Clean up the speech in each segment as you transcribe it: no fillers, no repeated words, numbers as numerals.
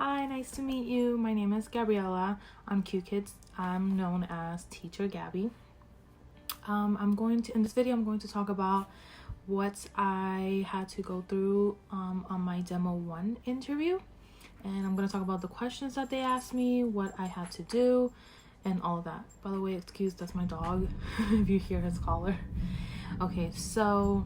Hi, nice to meet you. My name is Gabriella. I'm Qkids. I'm known as Teacher Gabby. In this video, I'm going to talk about what I had to go through on my Demo 1 interview. And I'm going to talk about the questions that they asked me, what I had to do, and all of that. By the way, excuse, that's my dog, if you hear his collar. Okay, so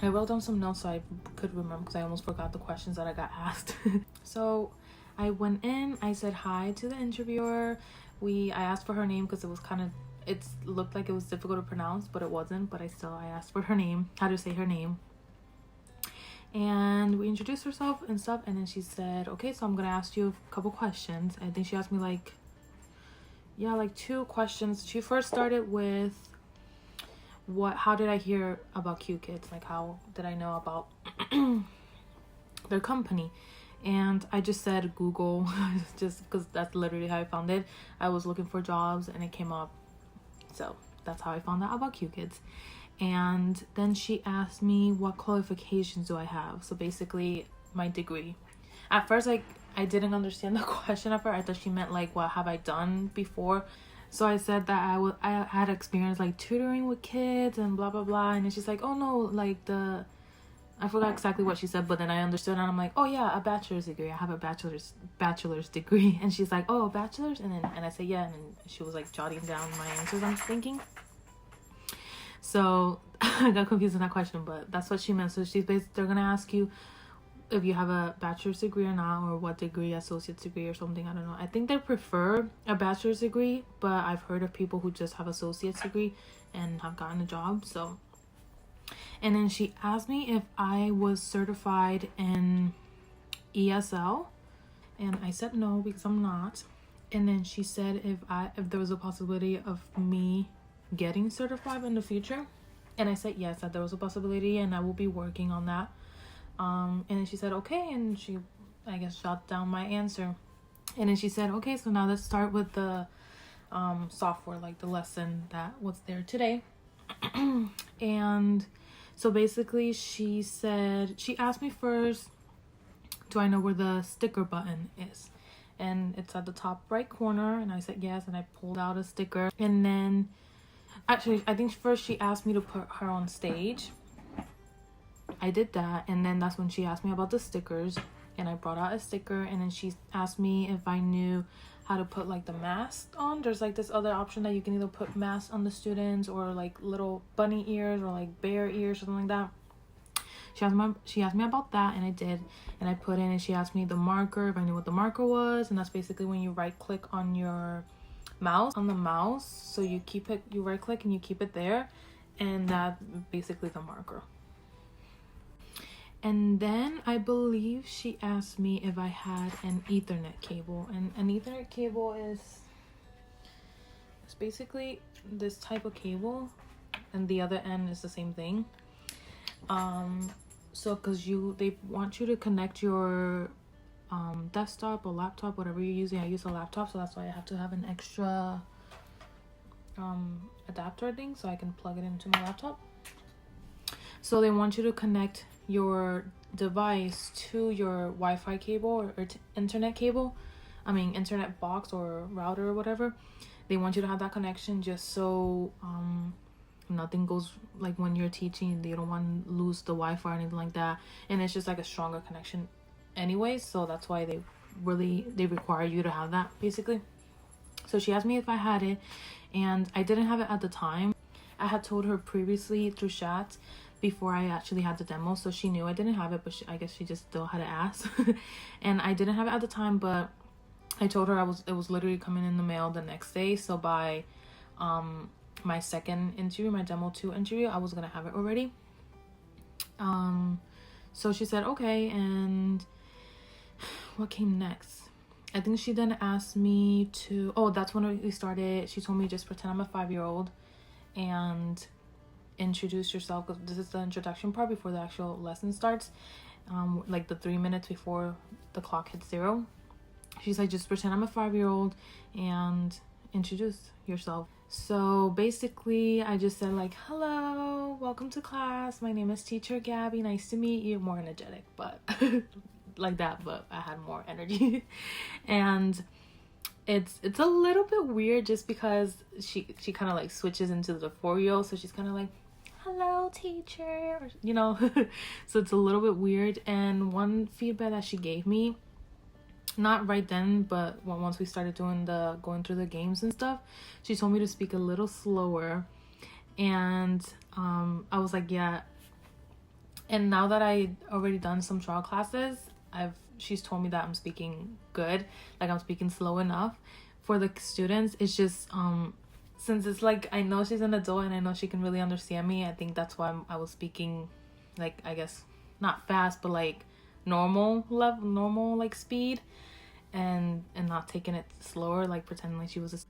I wrote down some notes so I could remember because I almost forgot the questions that I got asked. So I went in, I said hi to the interviewer. I asked for her name because it looked like it was difficult to pronounce, but it wasn't. But I asked for her name, how to say her name. And we introduced herself and stuff. And then she said, okay, so I'm going to ask you a couple questions. I think she asked me like 2 questions. She first started with, how did I hear about Qkids? Like, how did I know about their company? And I just said Google, just because that's literally how I found it. I was looking for jobs and it came up. So that's how I found out about Qkids. And then she asked me, what qualifications do I have? So basically my degree. At first, I didn't understand the question at first. I thought she meant like, what have I done before? So I said that I had experience like tutoring with kids and blah, blah, blah. And then she's like, oh no, like I forgot exactly what she said, but then I understood and I'm like, oh yeah, a bachelor's degree. I have a bachelor's degree. And she's like, oh, a bachelor's? And I said, yeah. And then she was like jotting down my answers I'm thinking. So I got confused in that question, but that's what she meant. So they're going to ask you if you have a bachelor's degree or not, or what degree, associate's degree or something. I don't know. I think they prefer a bachelor's degree, but I've heard of people who just have associate's degree and have gotten a job. So, and then she asked me if I was certified in ESL, and I said no because I'm not. And then she said if there was a possibility of me getting certified in the future, and I said yes, that there was a possibility and I will be working on that. And then she said okay, and she, I guess, shot down my answer. And then she said, okay, so now let's start with the software, like the lesson that was there today. And so basically she asked me first, do I know where the sticker button is? And it's at the top right corner, and I said yes, and I pulled out a sticker. And then actually, I think first she asked me to put her on stage. I did that, and then that's when she asked me about the stickers, and I brought out a sticker. And then she asked me if I knew how to put like the mask on. There's like this other option that you can either put masks on the students or like little bunny ears or like bear ears or something like that. She asked me about that, and I did, and I put in. And she asked me the marker, if I knew what the marker was. And that's basically when you right click on your mouse, so you right click and you keep it there, and that's basically the marker. And then I believe she asked me if I had an Ethernet cable. And an Ethernet cable it's basically this type of cable, and the other end is the same thing. So because they want you to connect your desktop or laptop, whatever you're using. I use a laptop, so that's why I have to have an extra adapter thing so I can plug it into my laptop. So they want you to connect your device to your Wi-Fi cable or internet cable. Internet box or router or whatever. They want you to have that connection just so nothing goes, like when you're teaching, they don't want to lose the Wi-Fi or anything like that. And it's just like a stronger connection anyway. So that's why they require you to have that, basically. So she asked me if I had it, and I didn't have it at the time. I had told her previously through chat before I actually had the demo, so she knew I didn't have it, but I guess she just still had to ask. And I didn't have it at the time, but I told her it was literally coming in the mail the next day. So by my second interview, my Demo 2 interview, I was gonna have it already. So she said okay, and what came next? I think she then asked me to, that's when we started. She told me just pretend I'm a 5-year-old and introduce yourself, because this is the introduction part before the actual lesson starts, like the 3 minutes before the clock hits 0. She's like, just pretend I'm a 5-year-old and introduce yourself. So basically I just said like, hello, welcome to class, my name is Teacher Gabby, nice to meet you. More energetic, but like that, but I had more energy. And it's a little bit weird just because she kind of like switches into the 4-year-old, so she's kind of like, hello teacher, or, you know. So it's a little bit weird. And one feedback that she gave me, not right then, but once we started doing going through the games and stuff, she told me to speak a little slower. And I was like, yeah. And now that I already done some trial classes, she's told me that I'm speaking good, like I'm speaking slow enough for the students. It's just since it's like, I know she's an adult and I know she can really understand me, I think that's why I was speaking, like, I guess not fast, but like normal like speed, and not taking it slower, like pretending like she was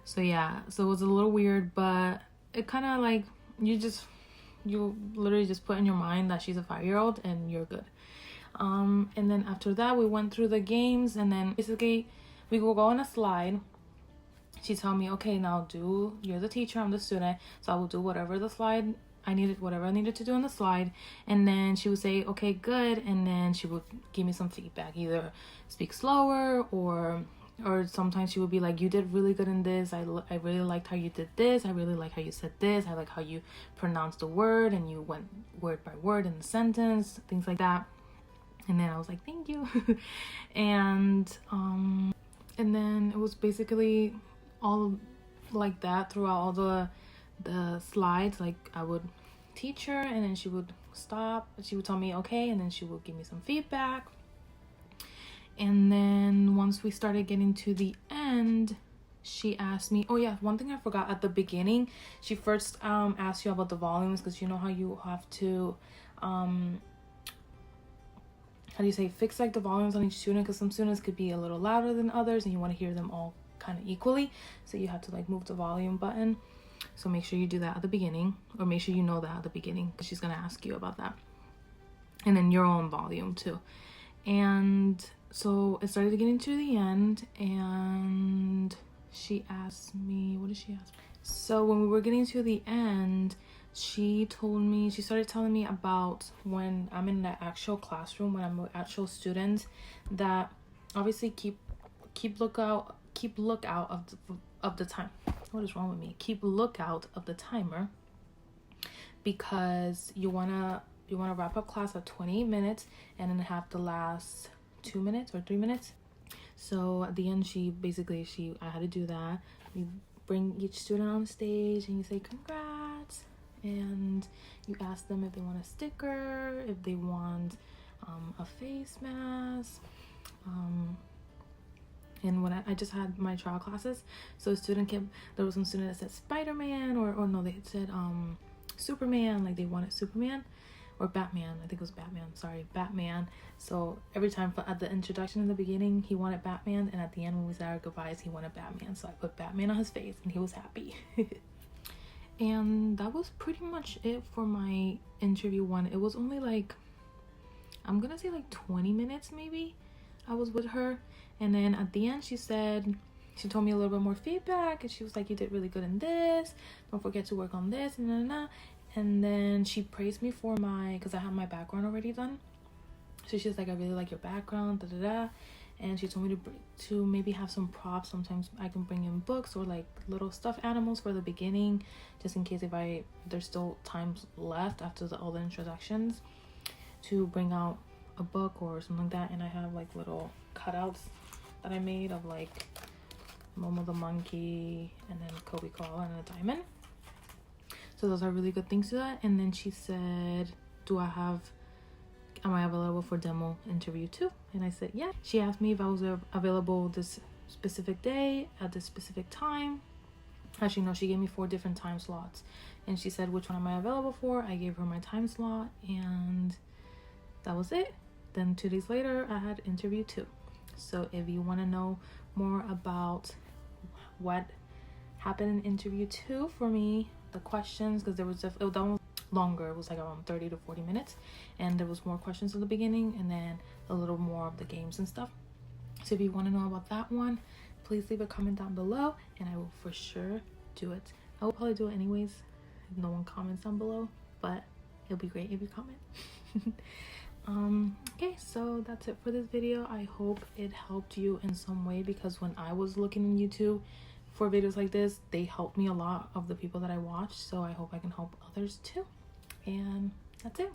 so yeah. So it was a little weird, but it kind of like, you literally just put in your mind that she's a 5-year-old and you're good. And then after that, we went through the games, and then basically we will go on a slide. She told me, okay, now you're the teacher, I'm the student, so I will do whatever I needed to do on the slide. And then she would say, okay, good. And then she would give me some feedback, either speak slower, or sometimes she would be like, you did really good in this. I really liked how you did this. I really like how you said this. I like how you pronounced the word and you went word by word in the sentence, things like that. And then I was like, thank you. And then it was basically all like that throughout all the slides. Like, I would teach her, and then she would stop. She would tell me, okay, and then she would give me some feedback. And then once we started getting to the end, she asked me, oh yeah, one thing I forgot at the beginning, she first asked you about the volumes, because you know how you have to fix like the volumes on each student, because some students could be a little louder than others and you want to hear them all kind of equally, so you have to like move the volume button. So make sure you do that at the beginning, or make sure you know that at the beginning, because she's going to ask you about that. And then your own volume too. And so it started getting to the end, and she asked me, what did she ask me? So when we were getting to the end, she started telling me about when I'm in the actual classroom, when I'm an actual student, that obviously keep lookout of the time. What is wrong with me? Keep lookout of the timer, because you wanna wrap up class at 28 minutes and then have the last 2 minutes or 3 minutes. So at the end, I had to do that. You bring each student on stage and you say congrats, and you ask them if they want a sticker, if they want a face mask. And when I just had my trial classes, so there was some student that said Spider-Man, or no, they had said Superman, like they wanted Superman, or Batman. I think it was Batman. So every time at the introduction in the beginning, he wanted Batman, and at the end when we said our goodbyes, he wanted Batman. So I put Batman on his face and he was happy. And that was pretty much it for my interview one. It was only like, I'm gonna say like 20 minutes maybe I was with her. And then at the end, she told me a little bit more feedback, and she was like, you did really good in this, don't forget to work on this, and then she praised me for because I had my background already done. So she's like, I really like your background, and she told me to maybe have some props. Sometimes I can bring in books or like little stuffed animals for the beginning, just in case there's still times left after all the introductions, to bring out a book or something like that. And I have like little cutouts that I made of like Momo the monkey, and then Kobe koala, and a diamond. So those are really good things to that. And then she said, am I available for demo interview too? And I said, yeah. She asked me if I was available this specific day at this specific time. Actually, no, she gave me 4 different time slots. And she said, which one am I available for? I gave her my time slot, and that was it. Then 2 days later, I had interview 2. So if you want to know more about what happened in interview 2 for me, the questions, because that was longer, it was like around 30 to 40 minutes, and there was more questions at the beginning, and then a little more of the games and stuff. So if you want to know about that one, please leave a comment down below, and I will for sure do it. I will probably do it anyways if no one comments down below, but it'll be great if you comment. Okay, so that's it for this video. I hope it helped you in some way, because when I was looking in YouTube for videos like this, they helped me a lot, of the people that I watch. So I hope I can help others too. And that's it.